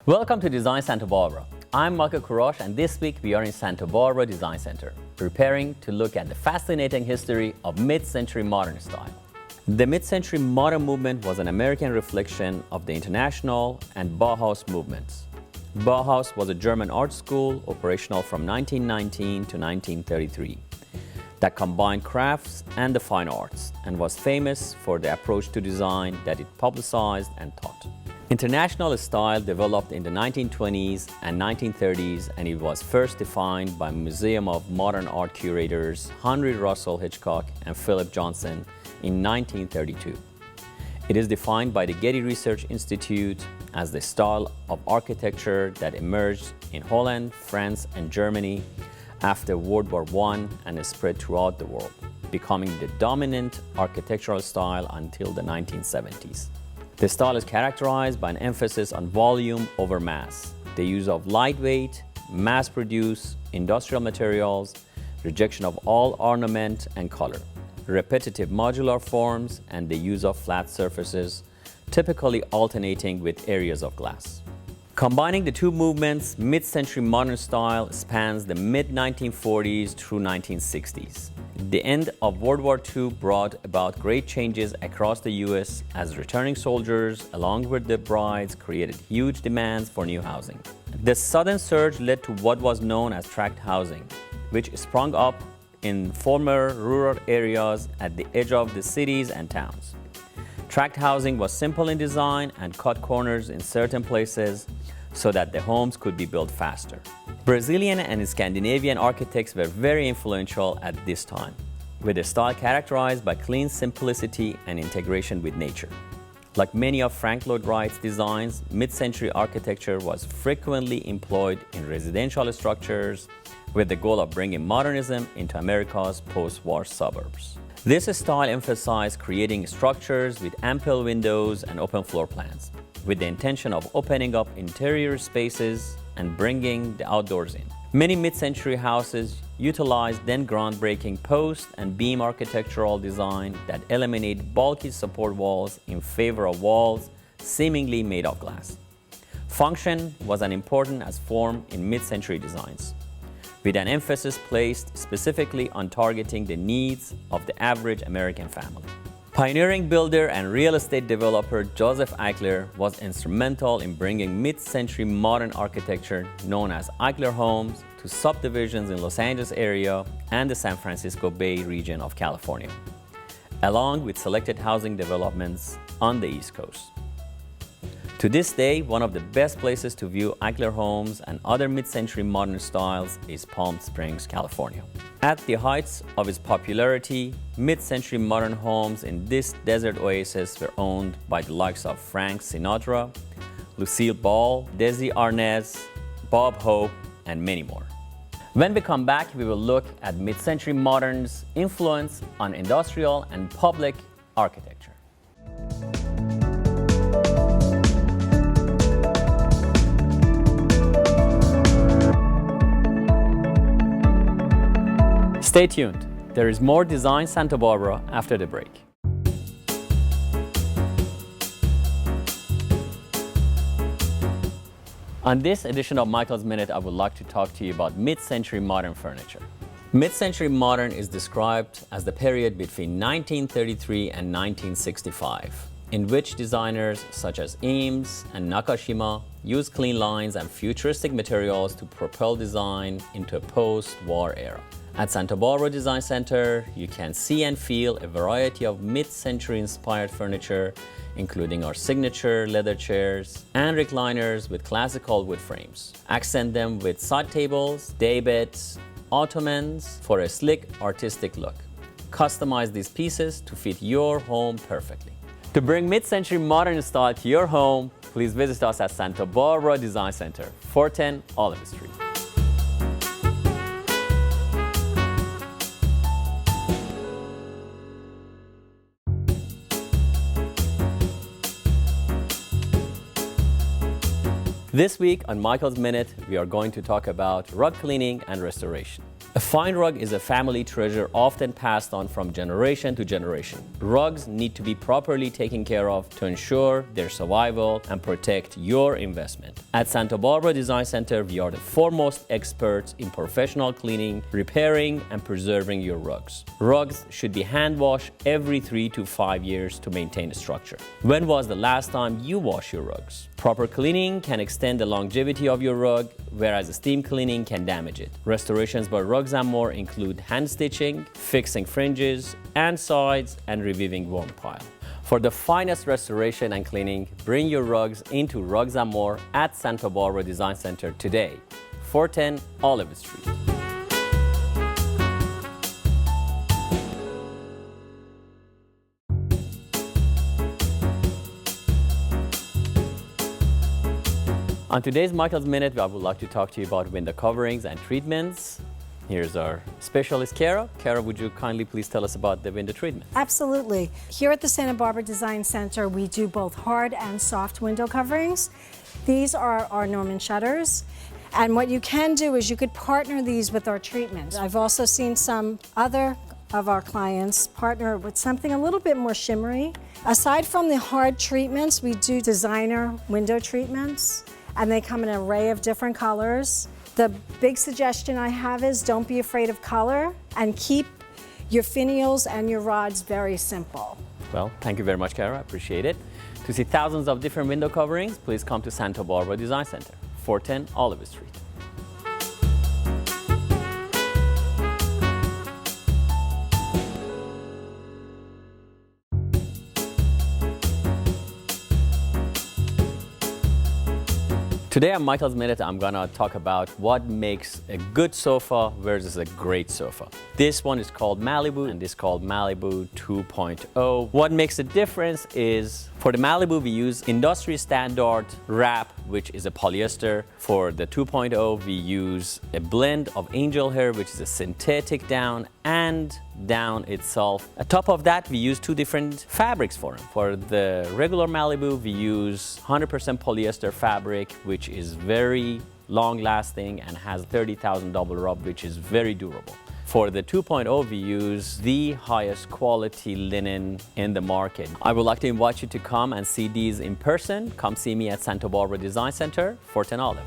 Welcome to Design Santa Barbara. I'm Michael Kurosh, and this week we are in Santa Barbara Design Center, preparing to look at the fascinating history of mid-century modern style. The mid-century modern movement was an American reflection of the International and Bauhaus movements. Bauhaus was a German art school operational from 1919 to 1933 that combined crafts and the fine arts and was famous for the approach to design that it publicized and taught. International style developed in the 1920s and 1930s, and it was first defined by Museum of Modern Art curators Henry Russell Hitchcock and Philip Johnson in 1932. It is defined by the Getty Research Institute as the style of architecture that emerged in Holland, France, and Germany after World War I and spread throughout the world, becoming the dominant architectural style until the 1970s. The style is characterized by an emphasis on volume over mass, the use of lightweight, mass-produced industrial materials, rejection of all ornament and color, repetitive modular forms, and the use of flat surfaces, typically alternating with areas of glass. Combining the two movements, mid-century modern style spans the mid-1940s through 1960s. The end of World War II brought about great changes across the U.S. as returning soldiers, along with their brides, created huge demands for new housing. The sudden surge led to what was known as tract housing, which sprung up in former rural areas at the edge of the cities and towns. Tract housing was simple in design and cut corners in certain places so that the homes could be built faster. Brazilian and Scandinavian architects were very influential at this time, with a style characterized by clean simplicity and integration with nature. Like many of Frank Lloyd Wright's designs, mid-century architecture was frequently employed in residential structures with the goal of bringing modernism into America's post-war suburbs. This style emphasized creating structures with ample windows and open floor plans, with the intention of opening up interior spaces and bringing the outdoors in. Many mid-century houses utilized then groundbreaking post and beam architectural design that eliminated bulky support walls in favor of walls seemingly made of glass. Function was as important as form in mid-century designs, with an emphasis placed specifically on targeting the needs of the average American family. Pioneering builder and real estate developer Joseph Eichler was instrumental in bringing mid-century modern architecture known as Eichler Homes to subdivisions in Los Angeles area and the San Francisco Bay region of California, along with selected housing developments on the East Coast. To this day, one of the best places to view Eichler Homes and other mid-century modern styles is Palm Springs, California. At the heights of its popularity, mid-century modern homes in this desert oasis were owned by the likes of Frank Sinatra, Lucille Ball, Desi Arnaz, Bob Hope, and many more. When we come back, we will look at mid-century modern's influence on industrial and public architecture. Stay tuned. There is more Design Santa Barbara after the break. On this edition of Michael's Minute, I would like to talk to you about mid-century modern furniture. Mid-century modern is described as the period between 1933 and 1965, in which designers such as Eames and Nakashima used clean lines and futuristic materials to propel design into a post-war era. At Santa Barbara Design Center, you can see and feel a variety of mid-century inspired furniture, including our signature leather chairs and recliners with classical wood frames. Accent them with side tables, daybeds, ottomans for a slick, artistic look. Customize these pieces to fit your home perfectly. To bring mid-century modern style to your home, please visit us at Santa Barbara Design Center, 410 Olive Street. This week on Michael's Minute, we are going to talk about rug cleaning and restoration. A fine rug is a family treasure often passed on from generation to generation. Rugs need to be properly taken care of to ensure their survival and protect your investment. At Santa Barbara Design Center, we are the foremost experts in professional cleaning, repairing, and preserving your rugs. Rugs should be hand washed every 3 to 5 years to maintain the structure. When was the last time you washed your rugs? Proper cleaning can extend the longevity of your rug, whereas steam cleaning can damage it. Restorations by Rugs & More include hand stitching, fixing fringes and sides, and reviving worn pile. For the finest restoration and cleaning, bring your rugs into Rugs & More at Santa Barbara Design Center today, 410 Olive Street. On today's Michael's Minute, I would like to talk to you about window coverings and treatments. Here's our specialist, Kara. Kara, would you kindly please tell us about the window treatment? Absolutely. Here at the Santa Barbara Design Center, we do both hard and soft window coverings. These are our Norman shutters. And what you can do is you could partner these with our treatment. I've also seen some other of our clients partner with something a little bit more shimmery. Aside from the hard treatments, we do designer window treatments, and they come in an array of different colors. The big suggestion I have is don't be afraid of color and keep your finials and your rods very simple. Well, thank you very much, Kara. I appreciate it. To see thousands of different window coverings, please come to Santa Barbara Design Center, 410 Olive Street. Today on Michael's Minute, I'm gonna talk about what makes a good sofa versus a great sofa. This one is called Malibu and this is called Malibu 2.0. What makes a difference is for the Malibu, we use industry standard wrap, which is a polyester. For the 2.0, we use a blend of angel hair, which is a synthetic down, and down itself. On top of that, we use two different fabrics for them. For the regular Malibu, we use 100% polyester fabric, which is very long lasting and has 30,000 double rub, which is very durable. For the 2.0, we use the highest quality linen in the market. I would like to invite you to come and see these in person. Come see me at Santa Barbara Design Center, 410 Olive.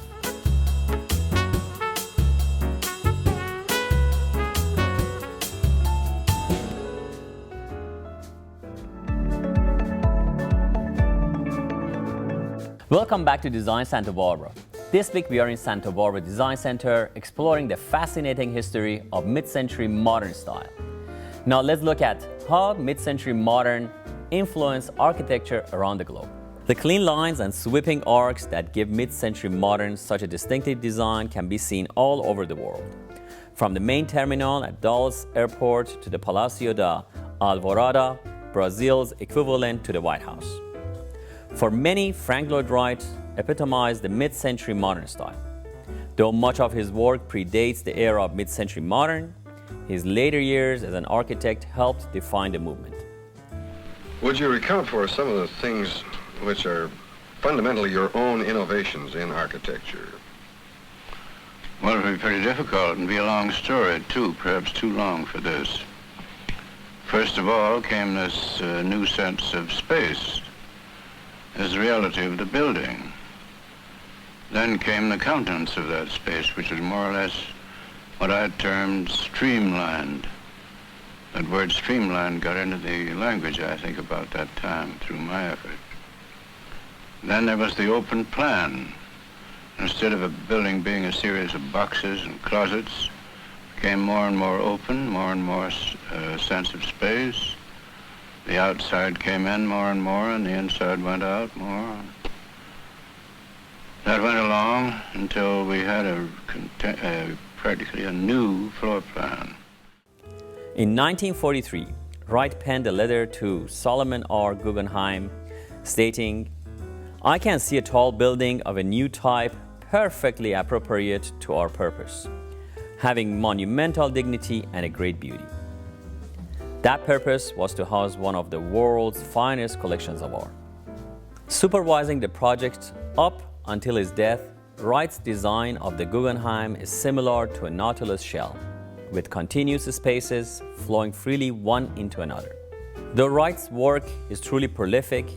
Welcome back to Design Santa Barbara. This week we are in Santa Barbara Design Center exploring the fascinating history of mid-century modern style. Now let's look at how mid-century modern influenced architecture around the globe. The clean lines and sweeping arcs that give mid-century modern such a distinctive design can be seen all over the world. From the main terminal at Dulles Airport to the Palacio da Alvorada, Brazil's equivalent to the White House. For many, Frank Lloyd Wright epitomized the mid-century modern style. Though much of his work predates the era of mid-century modern, his later years as an architect helped define the movement. Would you recount for us some of the things which are fundamentally your own innovations in architecture? Well, it would be pretty difficult and be a long story, too, perhaps too long for this. First of all came this new sense of space as the reality of the building. Then came the countenance of that space, which was more or less what I termed streamlined. That word streamlined got into the language, I think, about that time through my effort. Then there was the open plan. Instead of a building being a series of boxes and closets, it became more and more open, more and more sense of space. The outside came in more and more, and the inside went out more. That went along until we had practically a new floor plan. In 1943, Wright penned a letter to Solomon R. Guggenheim stating, "I can see a tall building of a new type perfectly appropriate to our purpose, having monumental dignity and a great beauty." That purpose was to house one of the world's finest collections of art. Supervising the project up until his death, Wright's design of the Guggenheim is similar to a Nautilus shell. with continuous spaces flowing freely one into another. Though Wright's work is truly prolific,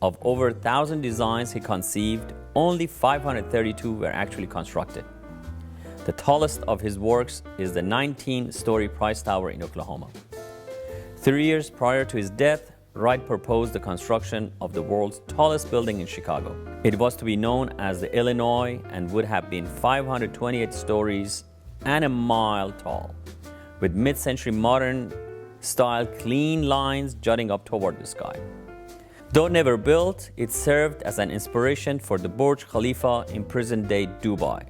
of over 1,000 designs he conceived, only 532 were actually constructed. The tallest of his works is the 19-story Price Tower in Oklahoma. 3 years prior to his death, Wright proposed the construction of the world's tallest building in Chicago. It was to be known as the Illinois and would have been 528 stories and a mile tall, with mid-century modern style clean lines jutting up toward the sky. Though never built, it served as an inspiration for the Burj Khalifa in present-day Dubai,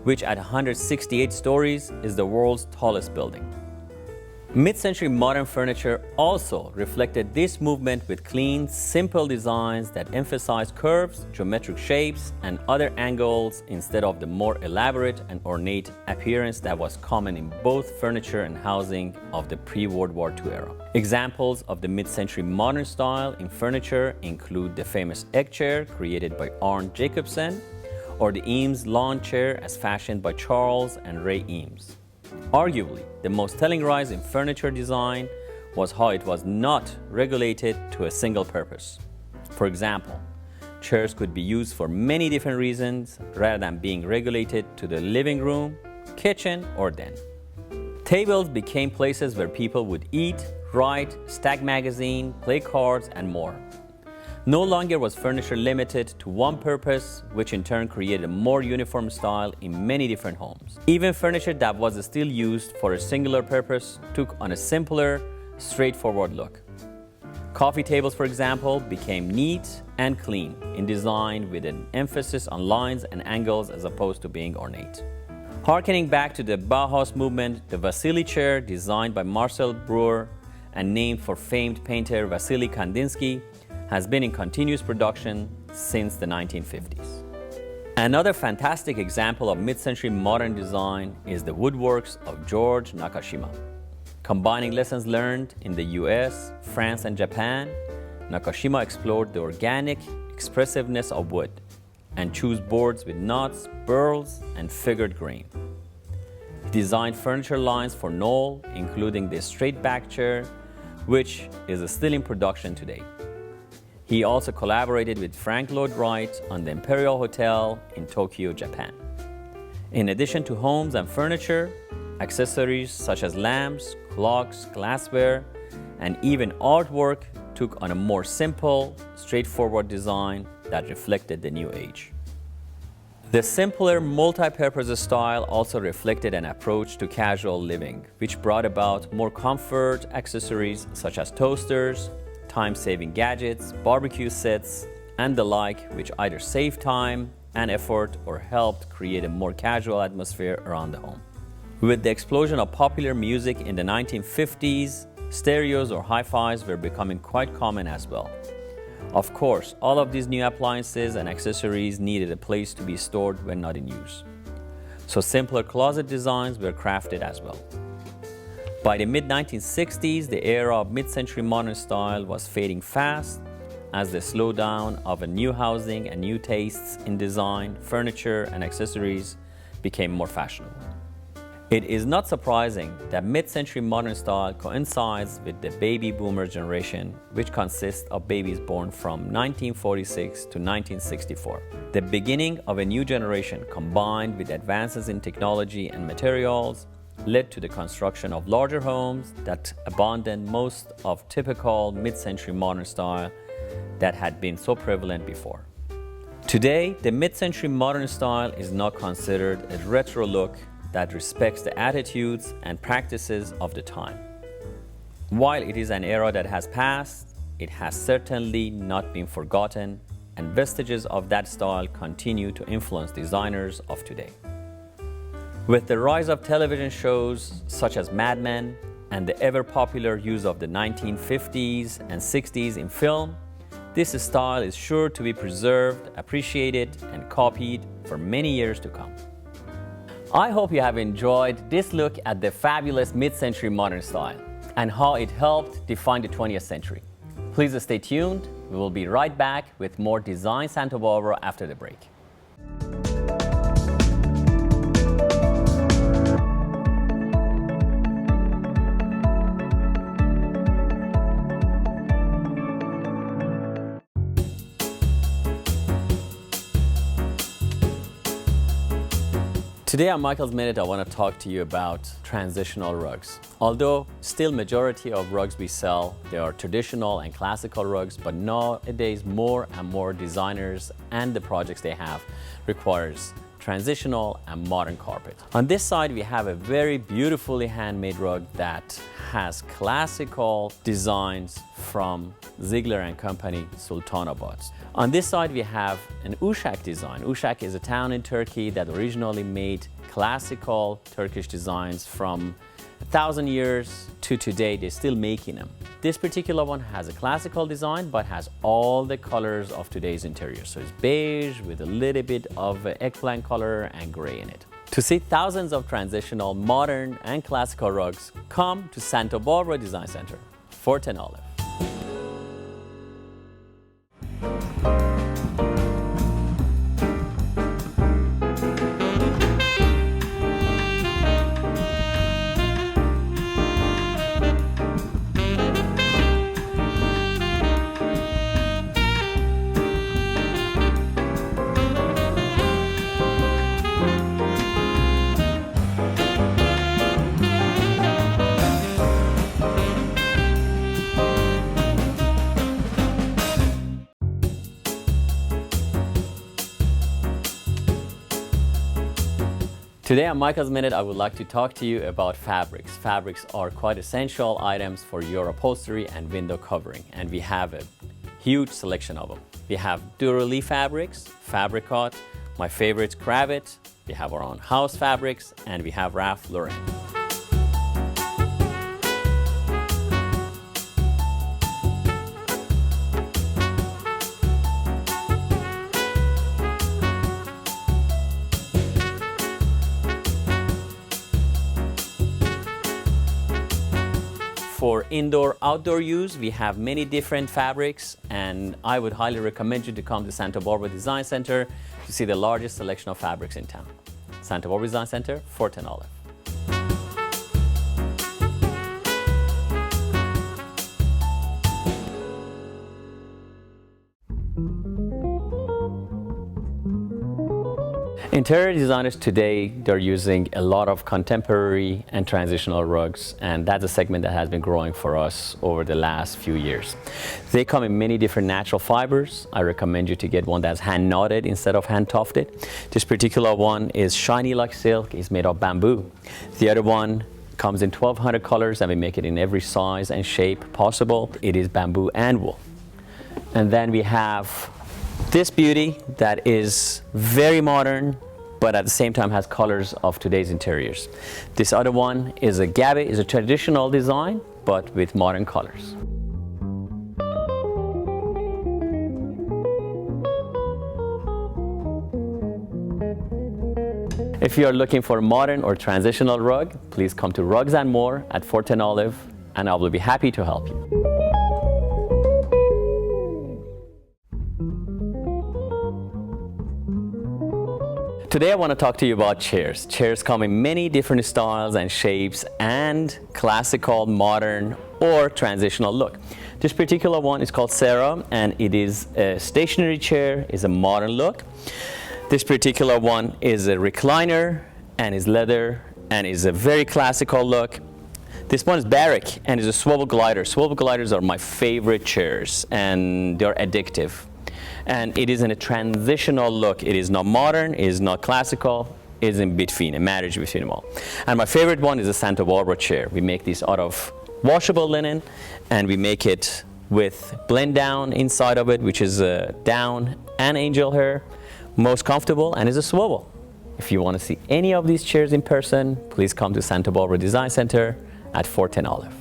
which at 168 stories is the world's tallest building. Mid-century modern furniture also reflected this movement with clean, simple designs that emphasized curves, geometric shapes, and other angles instead of the more elaborate and ornate appearance that was common in both furniture and housing of the pre-World War II era. Examples of the mid-century modern style in furniture include the famous egg chair created by Arne Jacobsen, or the Eames lawn chair as fashioned by Charles and Ray Eames. Arguably, the most telling rise in furniture design was how it was not regulated to a single purpose. For example, chairs could be used for many different reasons rather than being regulated to the living room, kitchen, or den. Tables became places where people would eat, write, stack magazines, play cards, and more. No longer was furniture limited to one purpose, which in turn created a more uniform style in many different homes. Even furniture that was still used for a singular purpose took on a simpler, straightforward look. Coffee tables, for example, became neat and clean in design with an emphasis on lines and angles as opposed to being ornate. Harkening back to the Bauhaus movement, the Vasily chair, designed by Marcel Breuer and named for famed painter Vasily Kandinsky, has been in continuous production since the 1950s. Another fantastic example of mid-century modern design is the woodworks of George Nakashima. Combining lessons learned in the US, France, and Japan, Nakashima explored the organic expressiveness of wood and chose boards with knots, burls, and figured grain. He designed furniture lines for Knoll, including the straight-back chair, which is still in production today. He also collaborated with Frank Lloyd Wright on the Imperial Hotel in Tokyo, Japan. In addition to homes and furniture, accessories such as lamps, clocks, glassware, and even artwork took on a more simple, straightforward design that reflected the new age. The simpler, multi-purpose style also reflected an approach to casual living, which brought about more comfort accessories such as toasters, time-saving gadgets, barbecue sets, and the like, which either saved time and effort or helped create a more casual atmosphere around the home. With the explosion of popular music in the 1950s, stereos or hi-fis were becoming quite common as well. Of course, all of these new appliances and accessories needed a place to be stored when not in use. So simpler closet designs were crafted as well. By the mid-1960s, the era of mid-century modern style was fading fast as the slowdown of a new housing and new tastes in design, furniture, and accessories became more fashionable. It is not surprising that mid-century modern style coincides with the baby boomer generation, which consists of babies born from 1946 to 1964. The beginning of a new generation combined with advances in technology and materials led to the construction of larger homes that abandoned most of typical mid-century modern style that had been so prevalent before. Today, the mid-century modern style is now considered a retro look that respects the attitudes and practices of the time. While it is an era that has passed, it has certainly not been forgotten, and vestiges of that style continue to influence designers of today. With the rise of television shows such as Mad Men and the ever-popular use of the 1950s and 60s in film, this style is sure to be preserved, appreciated, and copied for many years to come. I hope you have enjoyed this look at the fabulous mid-century modern style and how it helped define the 20th century. Please stay tuned. We will be right back with more Design Santa Barbara after the break. Today on Michael's Minute, I want to talk to you about transitional rugs. Although still majority of rugs we sell, they are traditional and classical rugs, but nowadays more and more designers and the projects they have requires transitional and modern carpet. On this side, we have a very beautifully handmade rug that has classical designs from Ziegler and Company, Sultanabad. On this side, we have an Uşak design. Uşak is a town in Turkey that originally made classical Turkish designs from 1,000 years to today. They're still making them. This particular one has a classical design, but has all the colors of today's interior. So it's beige with a little bit of eggplant color and gray in it. To see thousands of transitional, modern, and classical rugs, come to Santa Barbara Design Center, Fort and Olive. Today on Michael's Minute, I would like to talk to you about fabrics. Fabrics are quite essential items for your upholstery and window covering, and we have a huge selection of them. We have Duraleaf fabrics, Fabricot, my favorite, Cravat, we have our own house fabrics, and we have Ralph Lauren. For indoor-outdoor use, we have many different fabrics, and I would highly recommend you to come to Santa Barbara Design Center to see the largest selection of fabrics in town. Santa Barbara Design Center, Fort and Olive. Interior designers today, they're using a lot of contemporary and transitional rugs, and that's a segment that has been growing for us over the last few years. They come in many different natural fibers. I recommend you to get one that's hand knotted instead of hand tufted. This particular one is shiny like silk. It's made of bamboo. The other one comes in 1,200 colors, and we make it in every size and shape possible. It is bamboo and wool. And then we have this beauty that is very modern, but at the same time has colors of today's interiors. This other one is a gaby, is a traditional design, but with modern colors. If you are looking for a modern or transitional rug, please come to Rugs and More at Fort and Olive, and I will be happy to help you. Today I want to talk to you about chairs. Chairs come in many different styles and shapes and classical, modern, or transitional look. This particular one is called Sarah, and it is a stationary chair, is a modern look. This particular one is a recliner and is leather and is a very classical look. This one is Barrick and is a swivel glider. Swivel gliders are my favorite chairs, and they're addictive. And it is in a transitional look. It is not modern, it is not classical, it is in between, a marriage between them all. And my favorite one is a Santa Barbara chair. We make these out of washable linen, and we make it with blend down inside of it, which is down and angel hair, most comfortable, and is a swivel. If you want to see any of these chairs in person, please come to Santa Barbara Design Center at Fort and Olive.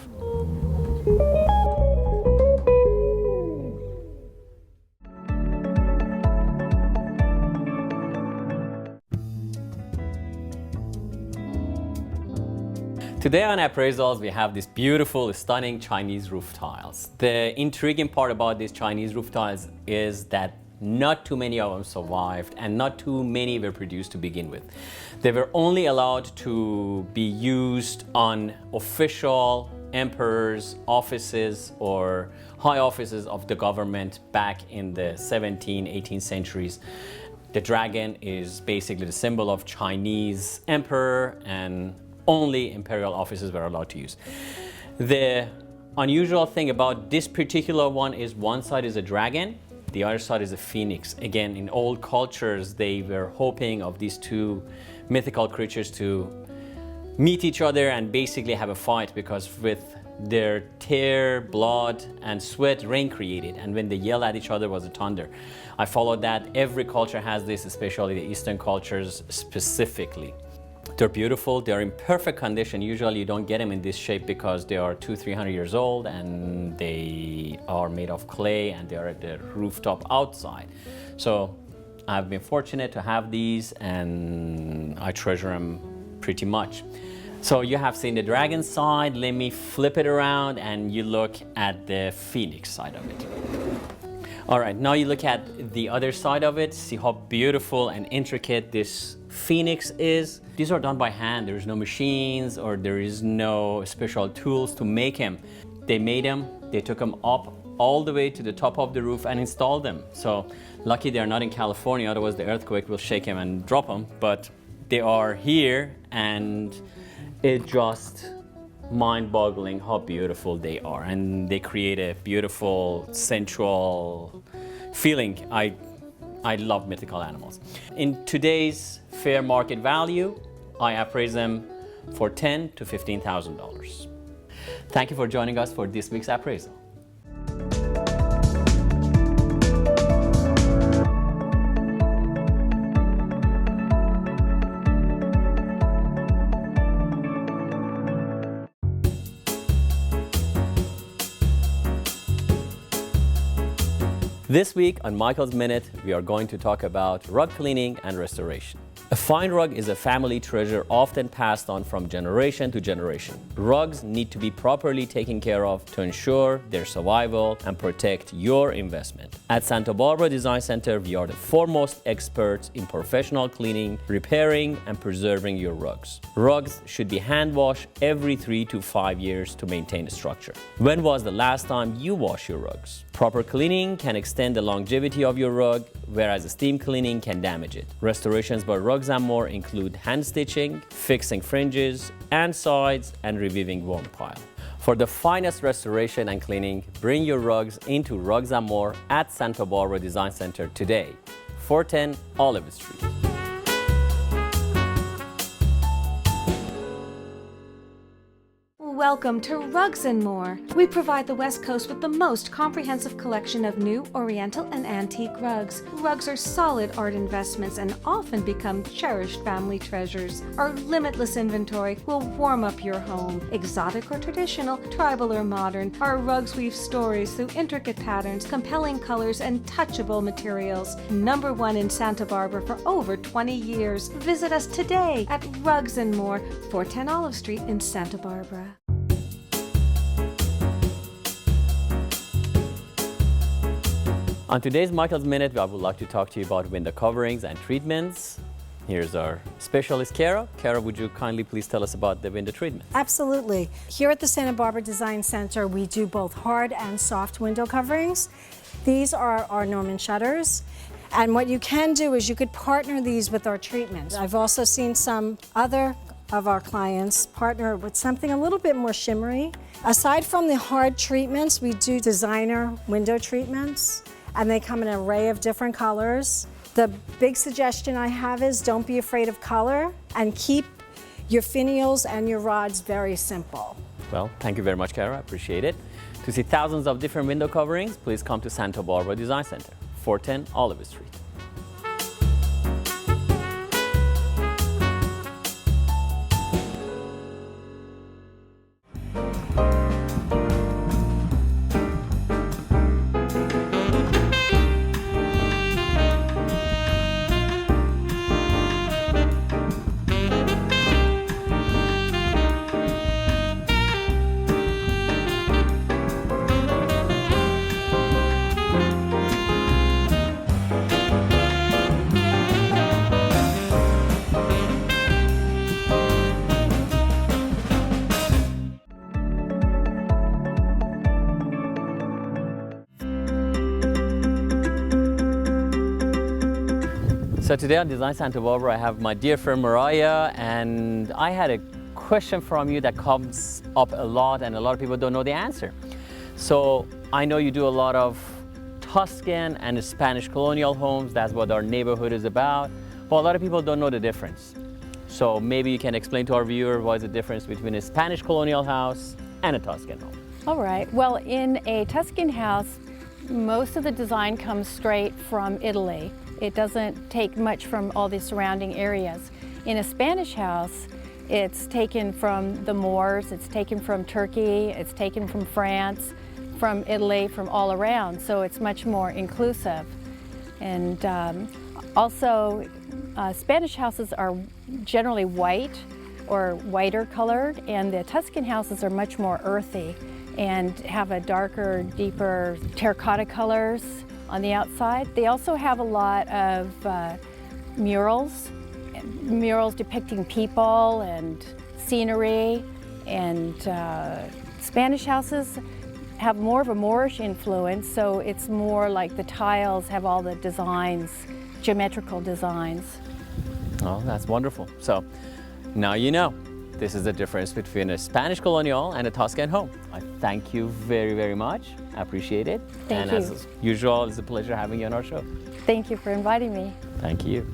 Today on Appraisals, we have these beautiful, stunning Chinese roof tiles. The intriguing part about these Chinese roof tiles is that not too many of them survived, and not too many were produced to begin with. They were only allowed to be used on official emperors' offices or high offices of the government back in the 17th, 18th centuries. The dragon is basically the symbol of Chinese emperor, and only imperial officers were allowed to use. The unusual thing about this particular one is one side is a dragon, the other side is a phoenix. Again, in old cultures, they were hoping of these two mythical creatures to meet each other and basically have a fight, because with their tear, blood, and sweat, rain created, and when they yell at each other was a thunder. I followed that. Every culture has this, especially the Eastern cultures specifically. They're beautiful. They're in perfect condition. Usually you don't get them in this shape because they are 200-300 years old, and they are made of clay, and they are at the rooftop outside. So I've been fortunate to have these, and I treasure them pretty much. So you have seen the dragon side. Let me flip it around and you look at the phoenix side of it. All right, now you look at the other side of it. See how beautiful and intricate this phoenix is. These are done by hand. There's no machines or there is no special tools to make them. They made them, they took them up all the way to the top of the roof and installed them. So lucky they're not in California, otherwise the earthquake will shake them and drop them. But they are here, and it's just mind-boggling how beautiful they are, and they create a beautiful sensual feeling. I love mythical animals. In today's fair market value, I appraise them for $10,000 to $15,000. Thank you for joining us for this week's appraisal. This week on Michael's Minute, we are going to talk about rug cleaning and restoration. A fine rug is a family treasure often passed on from generation to generation. Rugs need to be properly taken care of to ensure their survival and protect your investment. At Santa Barbara Design Center, we are the foremost experts in professional cleaning, repairing, and preserving your rugs. Rugs should be hand washed every 3 to 5 years to maintain structure. When was the last time you washed your rugs? Proper cleaning can extend the longevity of your rug, whereas steam cleaning can damage it. Restorations by Rugs & More include hand stitching, fixing fringes and sides, and reviving worn pile. For the finest restoration and cleaning, bring your rugs into Rugs & More at Santa Barbara Design Center today, 410 Olive Street. Welcome to Rugs & More. We provide the West Coast with the most comprehensive collection of new Oriental and antique rugs. Rugs are solid art investments and often become cherished family treasures. Our limitless inventory will warm up your home. Exotic or traditional, tribal or modern, our rugs weave stories through intricate patterns, compelling colors, and touchable materials. Number 1 in Santa Barbara for over 20 years. Visit us today at Rugs & More, 410 Olive Street in Santa Barbara. On today's Michael's Minute, I would like to talk to you about window coverings and treatments. Here's our specialist, Kara. Kara, would you kindly please tell us about the window treatment? Absolutely. Here at the Santa Barbara Design Center, we do both hard and soft window coverings. These are our Norman shutters. And what you can do is you could partner these with our treatments. I've also seen some other of our clients partner with something a little bit more shimmery. Aside from the hard treatments, we do designer window treatments, and they come in an array of different colors. The big suggestion I have is don't be afraid of color and keep your finials and your rods very simple. Well, thank you very much, Kara. I appreciate it. To see thousands of different window coverings, please come to Santa Barbara Design Center, 410 Olive Street. So today on Design Santa Barbara, I have my dear friend Mariah, and I had a question from you that comes up a lot and a lot of people don't know the answer. So I know you do a lot of Tuscan and Spanish colonial homes. That's what our neighborhood is about. But a lot of people don't know the difference. So maybe you can explain to our viewer what is the difference between a Spanish colonial house and a Tuscan home. All right, well, in a Tuscan house, most of the design comes straight from Italy. It doesn't take much from all the surrounding areas. In a Spanish house, it's taken from the Moors, it's taken from Turkey, it's taken from France, from Italy, from all around, so it's much more inclusive. And also, Spanish houses are generally white or whiter colored, and the Tuscan houses are much more earthy and have a darker, deeper terracotta colors on the outside. They also have a lot of murals depicting people and scenery, and Spanish houses have more of a Moorish influence, so it's more like the tiles have all the designs, geometrical designs. Oh, that's wonderful. So now you know. This is the difference between a Spanish colonial and a Tuscan home. I thank you very, very much. I appreciate it. Thank you. you. As usual, it's a pleasure having you on our show. Thank you for inviting me. Thank you.